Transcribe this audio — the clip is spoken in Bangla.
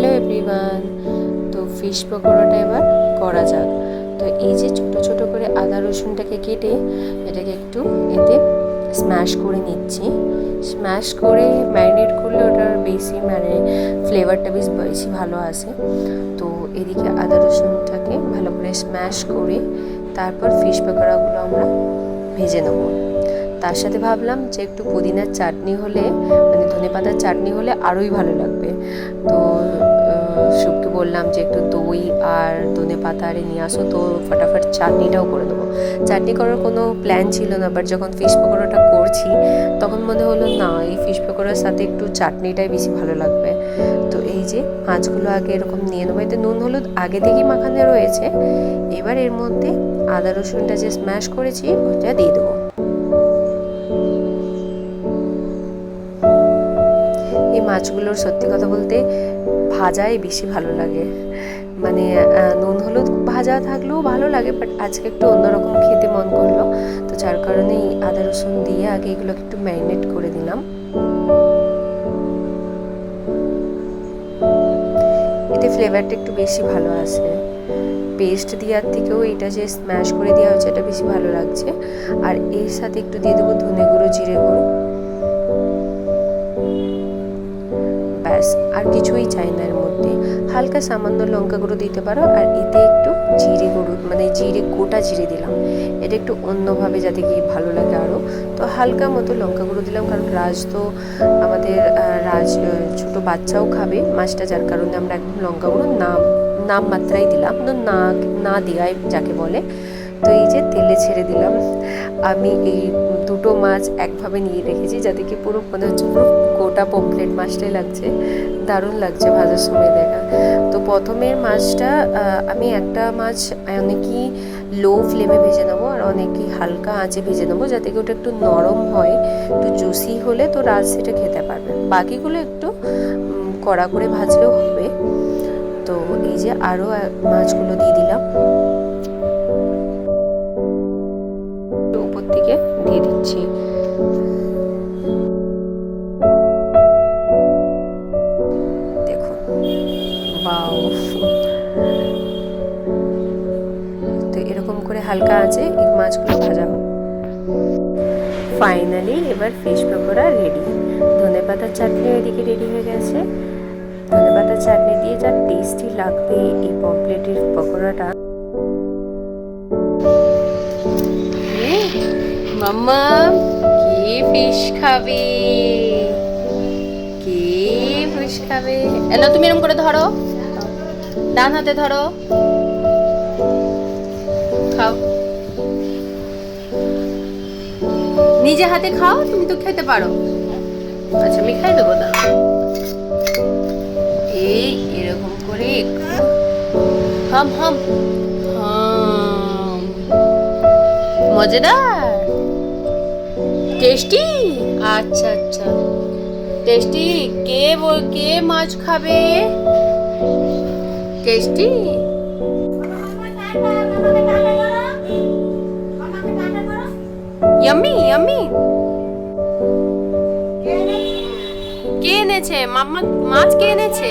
Hello everyone. তো ফিশ পকোড়াটা এবার করা যাক। তো এই যে ছোট ছোট করে আদা রসুনটাকে কেটে এটাকে একটু এতে স্ম্যাশ করে নিচ্ছি। স্ম্যাশ করে ম্যারিনেট করলে ওটার বেশি ফ্লেভারটা বেশি ভালো আসে। তো এদিকে আদা রসুনটাকে ভালো করে স্ম্যাশ করে তারপর ফিশ পকোড়াগুলো আমরা ভেজে নেব। তার সাথে ভাবলাম যে একটু পুদিনার চাটনি হলে মানে ধনেপাতার চাটনি হলে আরোই ভালো লাগবে। তো শুভকে বললাম যে একটু দই আর ধনেপাতা আরে নিয়ে আসো, তো ফটাফট চাটনিটাও করে দেবো। চাটনি করার কোনো প্ল্যান ছিল না, বাট যখন ফিশ পকোড়াটা করছি তখন মনে হলো না, এই ফিশ পকোড়ার সাথে একটু চাটনিটাই বেশি ভালো লাগবে। তো এই যে মাছগুলো আগে এরকম নিয়ে নেবো। এতে নুন হলুদ আগে থেকেই মাখানো রয়েছে। এবার এর মধ্যে আদা রসুনটা যে স্ম্যাশ করেছি ওটা দিয়ে দেবো। এই মাছগুলোর সত্যি কথা বলতে ভাজাই বেশি ভালো লাগে, মানে নুন হলুদ ভাজা থাকলেও ভালো লাগে, বাট আজকে একটু অন্যরকম খেতে মন করলো, তো যার কারণে আদা রসুন দিয়ে আগে এগুলোকে একটু ম্যারিনেট করে দিলাম। এতে ফ্লেভারটা একটু বেশি ভালো আসে। পেস্ট দেওয়ার থেকেও এটা যে স্ম্যাশ করে দেওয়া হচ্ছে এটা বেশি ভালো লাগছে। আর এর সাথে একটু দিয়ে দেবো ধনে গুঁড়ো, জিরে গুঁড়ো, ব্যাস আর কিছুই চাই না। এর মধ্যে হালকা সামান্য লঙ্কা গুঁড়ো দিতে পারো, আর এতে একটু জিরে গুঁড়ো মানে গোটা জিরে দিলাম, এটা একটু অন্যভাবে যাতে কি ভালো লাগে আরও। তো হালকা মতো লঙ্কা গুঁড়ো দিলাম, কারণ আমাদের ছোট বাচ্চাও খাবে মাছটা, যার কারণে আমরা একদম লঙ্কা গুঁড়ো নাম মাত্রাই দিলাম, তো না দেওয়াই যাকে বলে। তো এই যে তেলে ছেড়ে দিলাম। আমি এই দুটো মাছ একভাবে নিয়ে রেখেছি যাতে কি পুরো মনে হচ্ছে পুরো গোটা পমফ্লেট মাছটাই লাগছে, দারুণ লাগছে ভাজার সময় দেখা। তো প্রথমের মাছটা আমি একটা মাছ অনেকই লো ফ্লেমে ভেজে নেবো, আর অনেকই হালকা আঁচে ভেজে নেবো যাতে কি ওটা একটু নরম হয়, একটু জুসি হলে তো রাজ সেটা খেতে পারবে। বাকিগুলো একটু কড়া করে ভাজলেও হবে। তো এই যে আরও মাছগুলো দিয়ে দিলাম, উপর থেকে দিয়ে দিচ্ছি। দেখুন, ওয়াও! তো এরকম করে হালকা আঁচে এই মাছগুলো ভাজা হবে। ফাইনালি এবার ফিশ পকোড়া রেডি। ধনেপাতার চাটনি ওইদিকে রেডি হয়ে গেছে। ধনেপাতার চাটনি দিয়ে যা টেস্টি লাগবে এই পমফ্লেটের পকোড়াটা। মাম্মা কে ফিশ খাবে? কে ফিশ খাবে? এলো, তুমি এরকম করে ধরো, ডান হাতে ধরো, খাও, নিজে হাতে খাও, তুমি তো খেতে পারো। আচ্ছা আমি খাই দেবো, দাও। এই এরকম করে হাম হাম হাম, মজাদার, টেস্টি। আচ্ছা আচ্ছা টেস্টি। কে মাছ খাবে? টেস্টি। Yummy yummy. কে এনেছে? মাম্মা মাছ কে এনেছে?